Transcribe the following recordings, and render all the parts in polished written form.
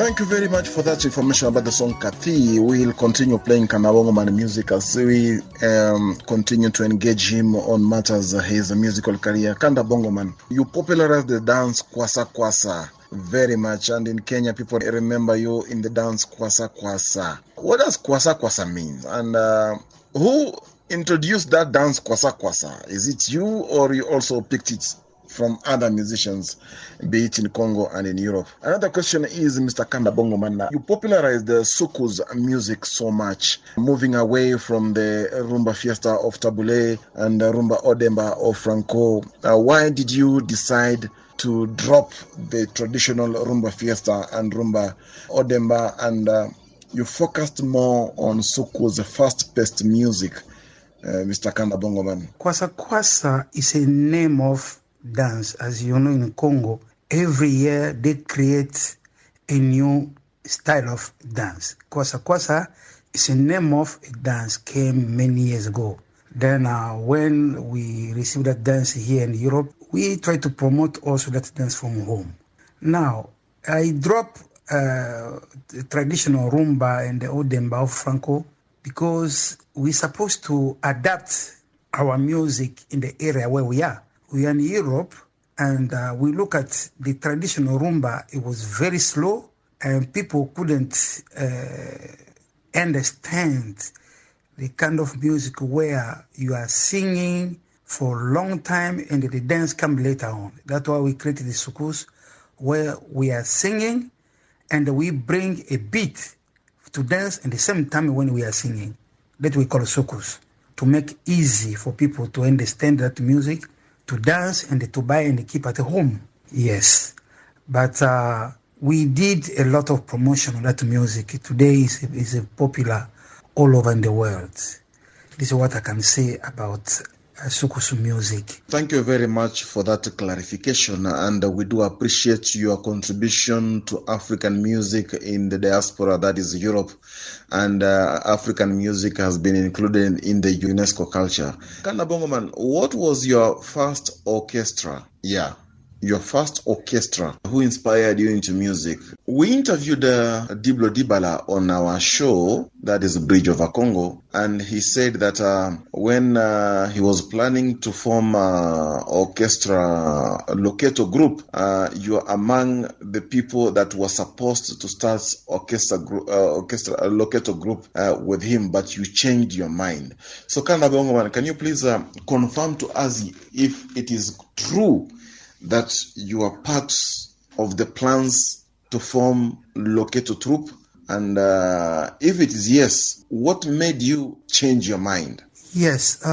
Thank you very much for that information about the song Kathi. We'll continue playing Kanda Bongo Man music as we continue to engage him on matters of his musical career. Kanda Bongo Man, you popularized the dance kwasa kwasa very much, and in Kenya people remember you in the dance kwasa kwasa. What does kwasa kwasa mean, and who introduced that dance kwasa kwasa? Is it you, or you also picked it from other musicians, be it in Congo and in Europe? Another question is, Mr. Kanda Bongo Man, you popularized the soukous music so much, moving away from the rumba fiesta of Tabule and the rumba odemba of Franco. Why did you decide to drop the traditional rumba fiesta and rumba odemba, and you focused more on soukous fast-paced music, Mr. Kanda Bongo Man? Kwasa kwasa is a name of dance. As you know, in Congo, every year they create a new style of dance. Kwasa kwasa is a name of a dance, came many years ago. Then when we received that dance here in Europe, we try to promote also that dance from home. Now, I drop the traditional rumba and the odemba of Franco because we're supposed to adapt our music in the area where we are. We are in Europe, and we look at the traditional rumba. It was very slow, and people couldn't understand the kind of music where you are singing for a long time and the dance comes later on. That's why we created the soukous, where we are singing and we bring a beat to dance at the same time when we are singing. That we call soukous, to make easy for people to understand that music, to dance and to buy and keep at home. Yes, but we did a lot of promotion on that music. Today is popular all over in the world. This is what I can say about soukous music. Thank you very much for that clarification, and we do appreciate your contribution to African music in the diaspora, that is Europe, and African music has been included in the UNESCO culture. Kanda Bongo Man, what was your first orchestra? Yeah, your first orchestra. Who inspired you into music? We interviewed Diblo Dibala on our show, that is Bridge over Congo, and he said that when he was planning to form orchestra Loketo group, you are among the people that were supposed to start orchestra Loketo group with him, but you changed your mind. So Kanda Bongo Man, can you please confirm to us if it is true that you are part of the plans to form Loketo troupe? And if it is yes, what made you change your mind? Yes,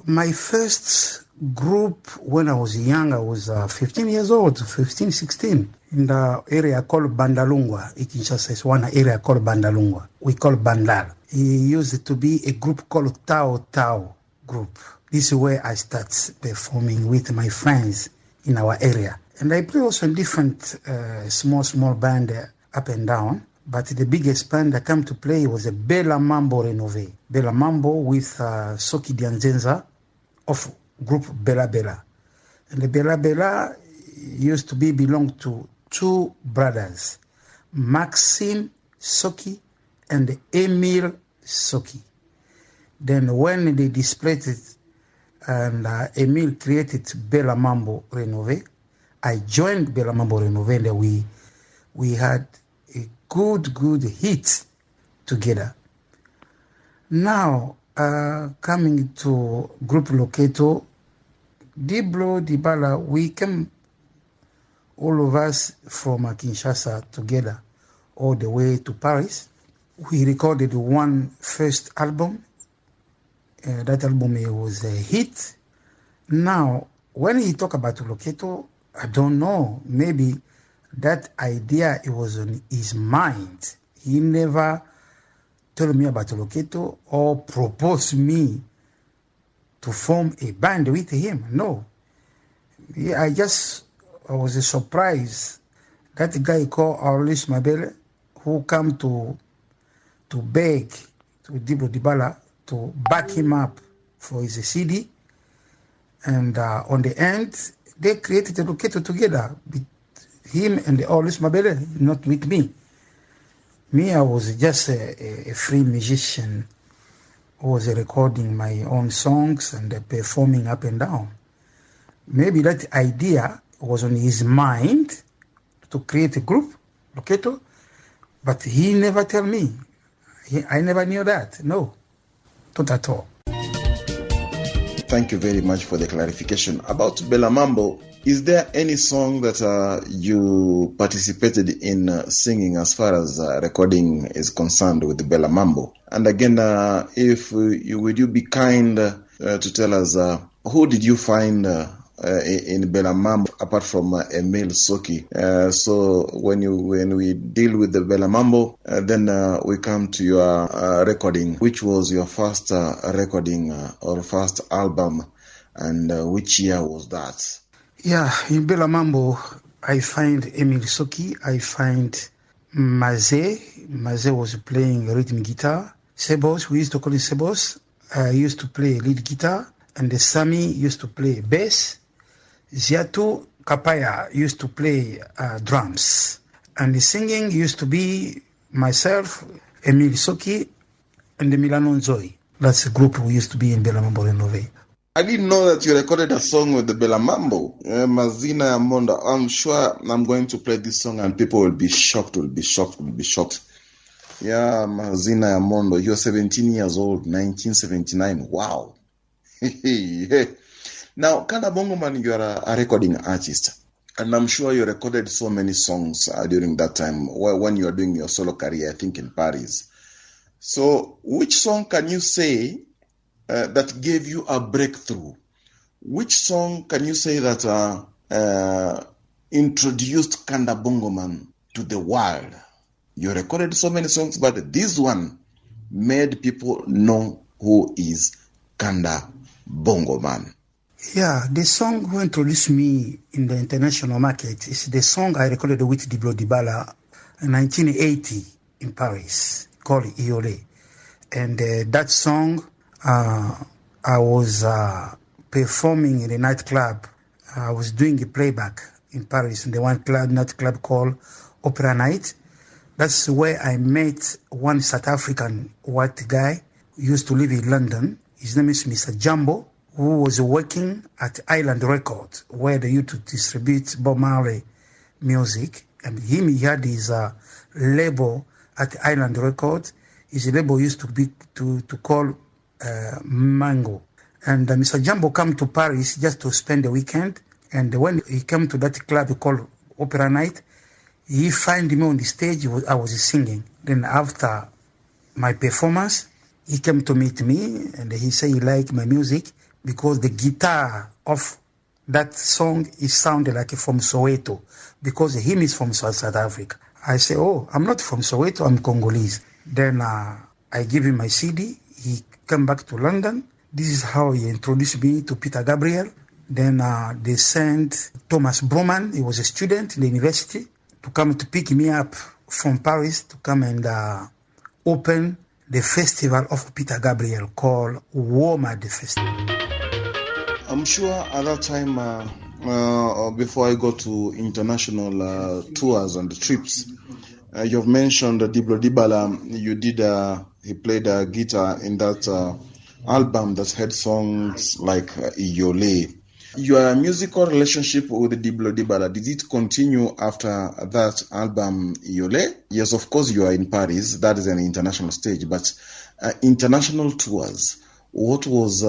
my first group when I was young, I was 15 years old, 15, 16, in the area called Bandalungwa. In Kinshasa is one area called Bandalungwa. We call Bandar. It used to be a group called Tao Tao group. This is where I start performing with my friends in our area. And I play also in different small band up and down. But the biggest band that came to play was a Bela Mambo Renové. Bela Mambo with Soki Dianzenza of group Bela Bela. And the Bela Bela used to belong to two brothers, Maxime Soki and Emile Soki. Then when they displaced it, and Emile created Bela Mambo Renové, I joined Bela Mambo Renové, and we had a good hit together. Now, coming to Group Loketo, Diblo, Dibala, we came, all of us from Kinshasa together, all the way to Paris. We recorded one first album. That album was a hit. Now, when he talk about Loketo, I don't know, maybe that idea, it was on his mind. He never told me about Loketo or proposed me to form a band with him. No. I was surprised. That guy called Aulis Mabele, who come to beg to Diblo Dibala to back him up for his CD. And on the end, they created a Loketo together with him and the Aulis Mabele, not with me. Me, I was just a free musician who was recording my own songs and performing up and down. Maybe that idea was on his mind to create a group, Loketo, but he never tell me. I never knew that. No, not at all. Thank you very much for the clarification. About Bella Mambo, is there any song that you participated in singing as far as recording is concerned with the Bella Mambo? And again, if would you be kind to tell us who did you find in Bella Mambo apart from Emil Soki? So when we deal with the Bella Mambo, then we come to your recording. Which was your first recording or first album, and which year was that? Yeah, in Bella Mambo, I find Emil Soki, I find Maze. Maze was playing rhythm guitar. Sebos, we used to call it Sebos, used to play lead guitar, and the Sami used to play bass. Ziatu Kapaya used to play drums. And the singing used to be myself, Emil Soki, and the Milano Nzoi. That's the group we used to be in Bella Mambo Renove. I didn't know that you recorded a song with the Bella Mambo, Mazina Yamonda. I'm sure I'm going to play this song and people will be shocked, Yeah, Mazina Yamondo, you're 17 years old, 1979. Wow. Now, Kanda Bongo Man, you are a recording artist. And I'm sure you recorded so many songs during that time when you were doing your solo career, I think in Paris. So, which song can you say that gave you a breakthrough? Which song can you say that introduced Kanda Bongo Man to the world? You recorded so many songs, but this one made people know who is Kanda Bongo Man. Yeah, the song who introduced me in the international market is the song I recorded with Diblo Dibala in 1980 in Paris, called Iole. And that song, I was performing in a nightclub. I was doing a playback in Paris in the nightclub called Opera Night. That's where I met one South African white guy who used to live in London. His name is Mr. Jambo, who was working at Island Records, where they used to distribute Bob Marley music. And he had his label at Island Records. His label used to be to call Mango. And Mr. Jambo came to Paris just to spend the weekend. And when he came to that club called Opera Night, he found me on the stage. I was singing. Then after my performance, he came to meet me and he said he liked my music because the guitar of that song is sounded like from Soweto, because him is from South Africa. I say, oh, I'm not from Soweto, I'm Congolese. Then I give him my CD. He came back to London. This is how he introduced me to Peter Gabriel. Then they sent Thomas Broman, he was a student in the university, to come to pick me up from Paris to come and open the festival of Peter Gabriel called Woma the Festival. I'm sure at that time, before I go to international tours and trips, you've mentioned Diblo Dibala. You did, he played guitar in that album that had songs like Iyole. Your musical relationship with Diblo Dibala, did it continue after that album Iyole? Yes, of course you are in Paris. That is an international stage. But international tours, what was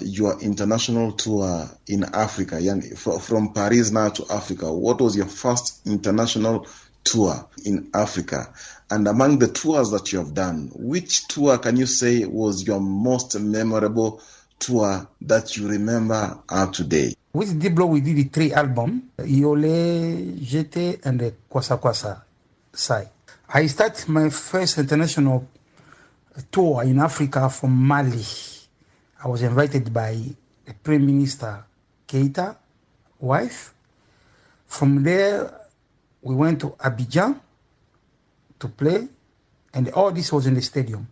your international tour in Africa? From Paris now to Africa, what was your first international tour in Africa? And among the tours that you have done, which tour can you say was your most memorable tour that you remember today? With Diblo, we did the 3 albums, Iole, JT, and the Kwasa side. I started my first international tour in Africa from Mali. I was invited by the Prime Minister Keita, wife. From there, we went to Abidjan to play, and all this was in the stadium.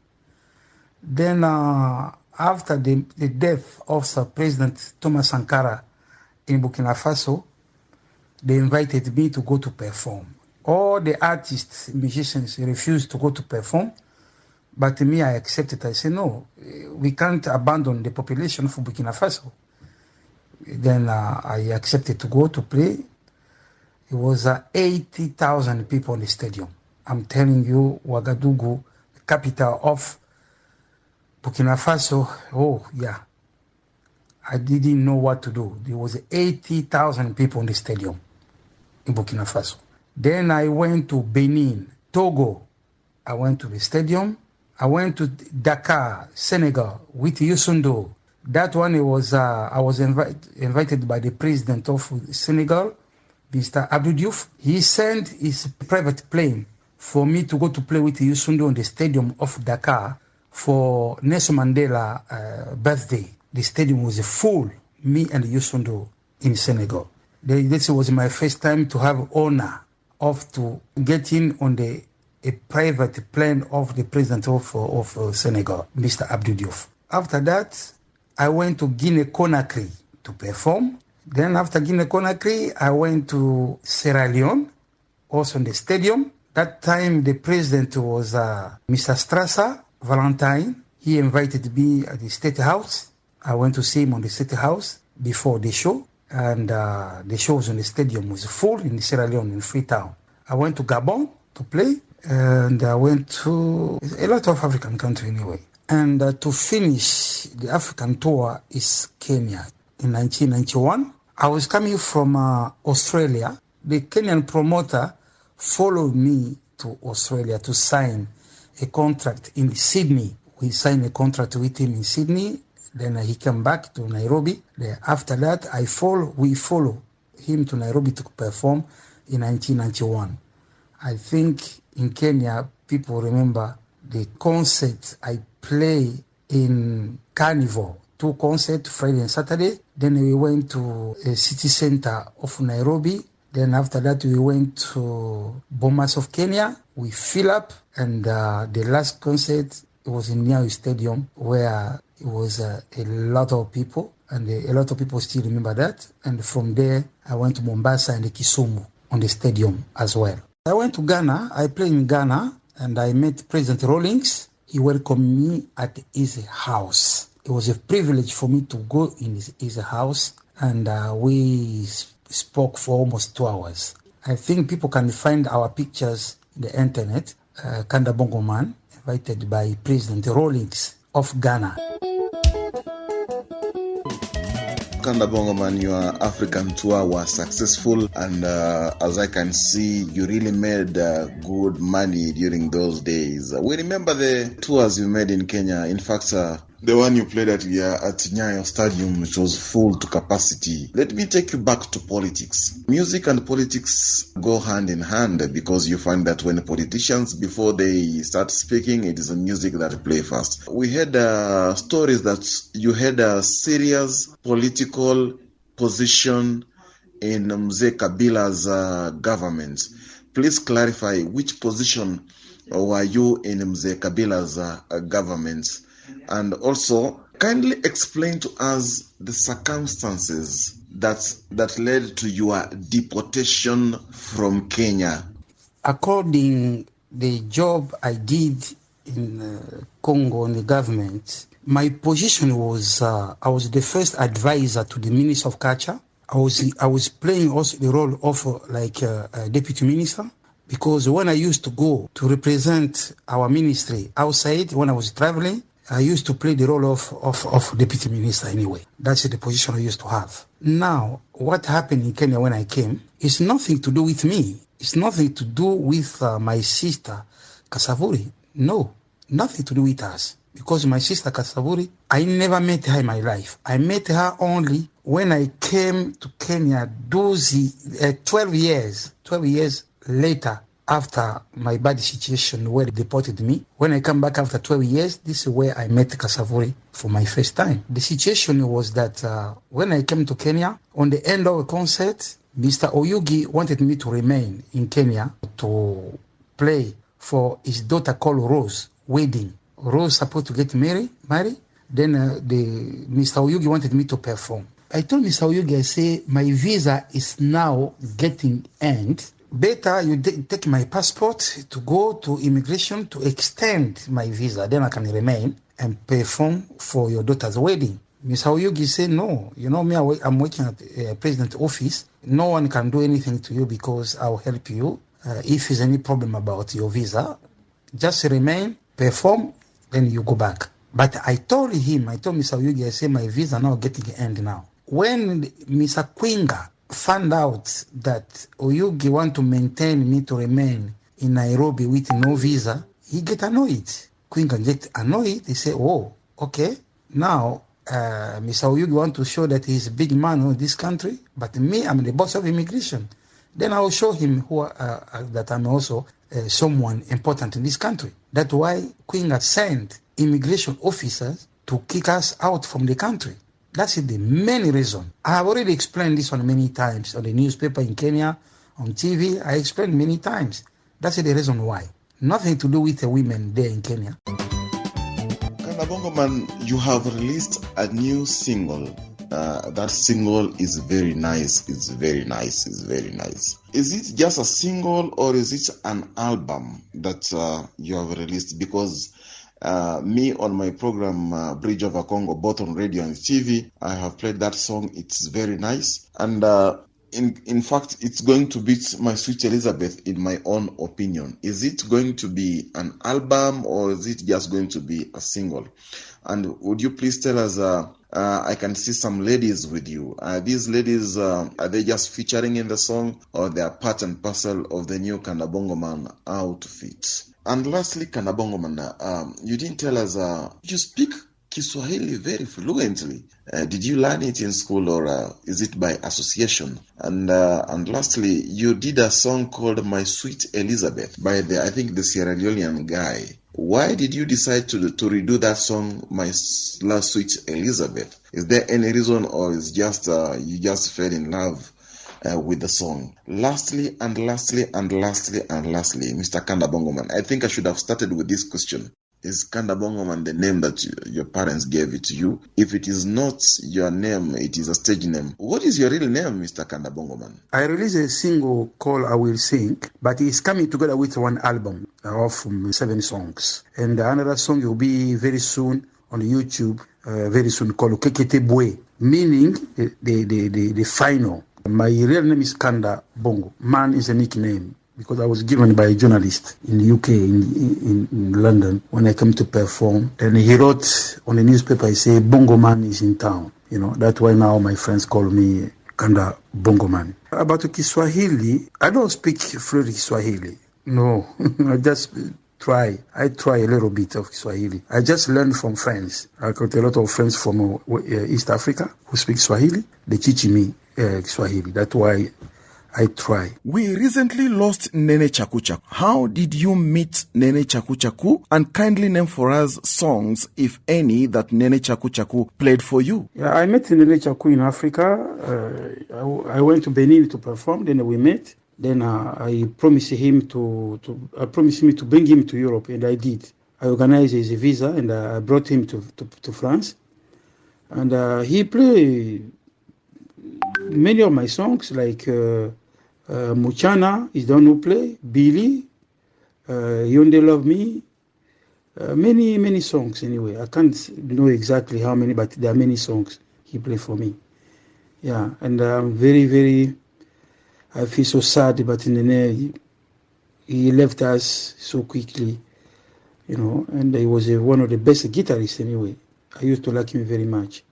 Then, after the death of Sir President Thomas Sankara in Burkina Faso, they invited me to go to perform All the artists, musicians refused to go to perform. But me, I accepted. I said, no, we can't abandon the population for Burkina Faso. Then I accepted to go to play. It was 80,000 people in the stadium. I'm telling you, Ouagadougou, the capital of Burkina Faso, oh, yeah. I didn't know what to do. There was 80,000 people in the stadium in Burkina Faso. Then I went to Benin, Togo. I went to the stadium. I went to Dakar, Senegal, with Youssoundo. That one I was invited by the president of Senegal, Mr. Abdou Diouf. He sent his private plane for me to go to play with Youssoundo in the stadium of Dakar for Nelson Mandela birthday. The stadium was full, me and Youssoundo in Senegal. This was my first time to have honor of to get in on a private plane of the president of Senegal, Mr. Abdou Diouf. After that, I went to Guinea-Conakry to perform. Then after Guinea-Conakry, I went to Sierra Leone, also in the stadium. That time, the president was Mr. Strasser Valentine. He invited me at the State House. I went to see him on the State House before the show. And the shows in the stadium was full in Sierra Leone, in Freetown. I went to Gabon to play. And I went to a lot of African countries anyway. And to finish the African tour is Kenya. In 1991, I was coming from Australia. The Kenyan promoter followed me to Australia to sign a contract in Sydney. We signed a contract with him in Sydney. Then he came back to Nairobi. Then after that, we follow him to Nairobi to perform in 1991. I think in Kenya, people remember the concert I play in Carnival. 2 concerts, Friday and Saturday. Then we went to a city center of Nairobi. Then after that, we went to Bomas of Kenya. We fill up. And the last concert, it was in Nyayo Stadium, where it was a lot of people. And a lot of people still remember that. And from there, I went to Mombasa and Kisumu on the stadium as well. I went to Ghana. I played in Ghana. And I met President Rawlings. He welcomed me at his house. It was a privilege for me to go in his house, and we spoke for almost 2 hours. I think people can find our pictures in the internet. Kanda Bongo Man, invited by President Rawlings of Ghana. Kanda Bongo Man, your African tour was successful, and as I can see, you really made good money during those days. We remember the tours you made in Kenya. In fact, the one you played at Nyayo Stadium, which was full to capacity. Let me take you back to politics. Music and politics go hand in hand, because you find that when politicians, before they start speaking, it is the music that play first. We had stories that you had a serious political position in Mzee Kabila's government. Please clarify, which position were you in Mzee Kabila's government? And also, kindly explain to us the circumstances that led to your deportation from Kenya. According the job I did in Congo in the government, my position was I was the first advisor to the Minister of Culture. I was playing also the role of a deputy minister, because when I used to go to represent our ministry outside, when I was traveling, I used to play the role of deputy minister anyway. That's the position I used to have. Now, what happened in Kenya when I came is nothing to do with me. It's nothing to do with my sister, Kasavuri. No, nothing to do with us. Because my sister Kasavuri, I never met her in my life. I met her only when I came to Kenya 12 years later, after my bad situation where they deported me. When I come back after 12 years, this is where I met Kasavuri for my first time. The situation was that when I came to Kenya, on the end of a concert, Mr. Oyugi wanted me to remain in Kenya to play for his daughter called Rose, wedding. Rose supposed to get married. Then Mr. Oyugi wanted me to perform. I told Mr. Oyugi, I say, my visa is now getting end. better you take my passport to go to immigration to extend my visa. Then I can remain and perform for your daughter's wedding. Ms. Hauyugi said, no, you know me, I'm working at the president's office. No one can do anything to you because I'll help you. If there's any problem about your visa, just remain, perform, then you go back. But I told Ms. Hauyugi, I said, my visa now getting end now. When Mr. Kwinga found out that Oyugi want to maintain me to remain in Nairobi with no visa, he get annoyed. Kwinga get annoyed. He say, oh, okay, now Mr. Oyugi want to show that he's a big man in this country, but me, I'm the boss of immigration. Then I will show him that I'm also someone important in this country. That's why Kwinga sent immigration officers to kick us out from the country. That's the main reason. I have already explained this one many times on the newspaper in Kenya, on TV. I explained many times. That's the reason why. Nothing to do with the women there in Kenya. Kanda Bongo Man, you have released a new single. That single is very nice. It's very nice. It's very nice. Is it just a single or is it an album that you have released? Because me on my program Bridge Over Congo, both on radio and TV, I have played that song. It's very nice, and in fact it's going to beat My Sweet Elizabeth in my own opinion. Is it going to be an album or is it just going to be a single? And would you please tell us, I can see some ladies with you. These ladies, are they just featuring in the song or they are part and parcel of the new Kanda Bongo Man outfit? And lastly, Kanda Bongo Man, you didn't tell us, you speak Kiswahili very fluently. Did you learn it in school or is it by association? And lastly, you did a song called My Sweet Elizabeth by I think the Sierra Leonean guy. Why did you decide to redo that song, My Sweet Elizabeth? Is there any reason or is just you just fell in love with the song? Lastly, Mr. Kanda Bongo Man, I think I should have started with this question. Is Kanda Bongo Man the name that your parents gave it to you? If it is not your name, it is a stage name. What is your real name, Mr. Kanda Bongo Man? I released a single called I Will Sing, but it's coming together with one album of 7 songs. And another song will be very soon on YouTube, very soon, called Kekete Bwe, meaning the final. My real name is Kanda Bongo. Man is a nickname, because I was given by a journalist in the UK, in London, when I came to perform. And he wrote on the newspaper, he said, Bongo Man is in town. You know, that's why now my friends call me Kanda Bongo Man. About Kiswahili, I don't speak fluent Kiswahili. No, I just try. I try a little bit of Kiswahili. I just learned from friends. I got a lot of friends from East Africa who speak Swahili. They teach me Kiswahili. That's why I try. We recently lost Nene Chaku Chaku. How did you meet Nene Chaku Chaku? And kindly name for us songs, if any, that Nene Chaku Chaku played for you. Yeah, I met Nene Chaku in Africa. I went to Benin to perform. Then we met. Then I promised me to bring him to Europe, and I did. I organized his visa, and I brought him to France. And he played many of my songs, like Muchana is the one who play, Billy, Yonde Love Me, many songs anyway. I can't know exactly how many, but there are many songs he played for me. Yeah, and I'm very, I feel so sad, but in the end, he left us so quickly, you know, and he was one of the best guitarists anyway. I used to like him very much.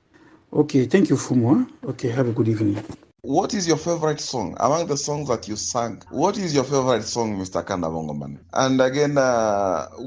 Okay, thank you, Fumo. Okay, have a good evening. What is your favorite song? Among the songs that you sang, what is your favorite song, Mr. Kanda Bongo Man? And again,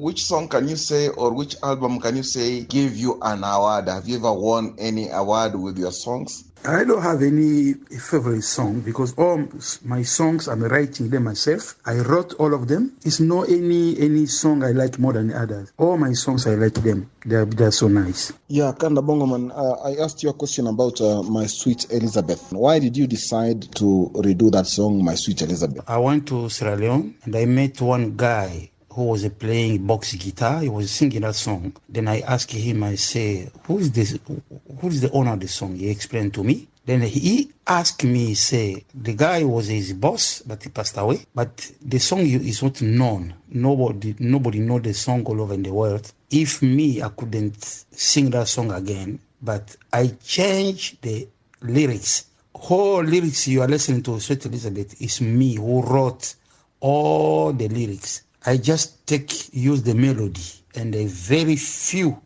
which song can you say, or which album can you say gave you an award? Have you ever won any award with your songs? I don't have any favorite song because all my songs, I'm writing them myself. I wrote all of them. It's not any song I like more than the others. All my songs, I like them. They're so nice. Yeah, Kanda Bongo Man, I asked you a question about My Sweet Elizabeth. Why did you decide to redo that song, My Sweet Elizabeth? I went to Sierra Leone and I met one guy who was playing box guitar. He was singing that song. Then I asked him, I say, who is the owner of the song? He explained to me. Then he asked me, say, the guy was his boss, but he passed away. But the song is not known. Nobody know the song all over in the world. If me, I couldn't sing that song again, but I changed the lyrics. Whole lyrics you are listening to, Sweet Elizabeth, is me who wrote all the lyrics. I just use the melody and a very few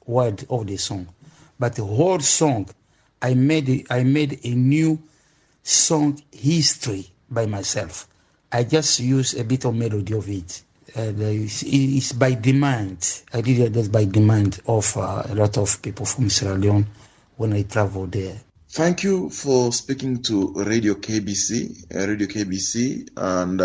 words of the song. But the whole song, I made a new song history by myself. I just use a bit of melody of it. It's by demand. I did it by demand of a lot of people from Sierra Leone when I traveled there. Thank you for speaking to Radio KBC, and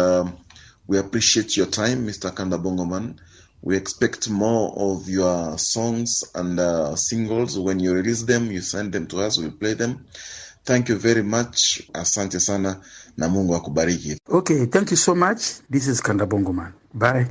we appreciate your time, Mr. Kanda Bongo Man. We expect more of your songs and singles. When you release them, you send them to us, we'll play them. Thank you very much. Asante sana na Mungu akubariki. Okay, thank you so much. This is Kanda Bongo Man. Bye.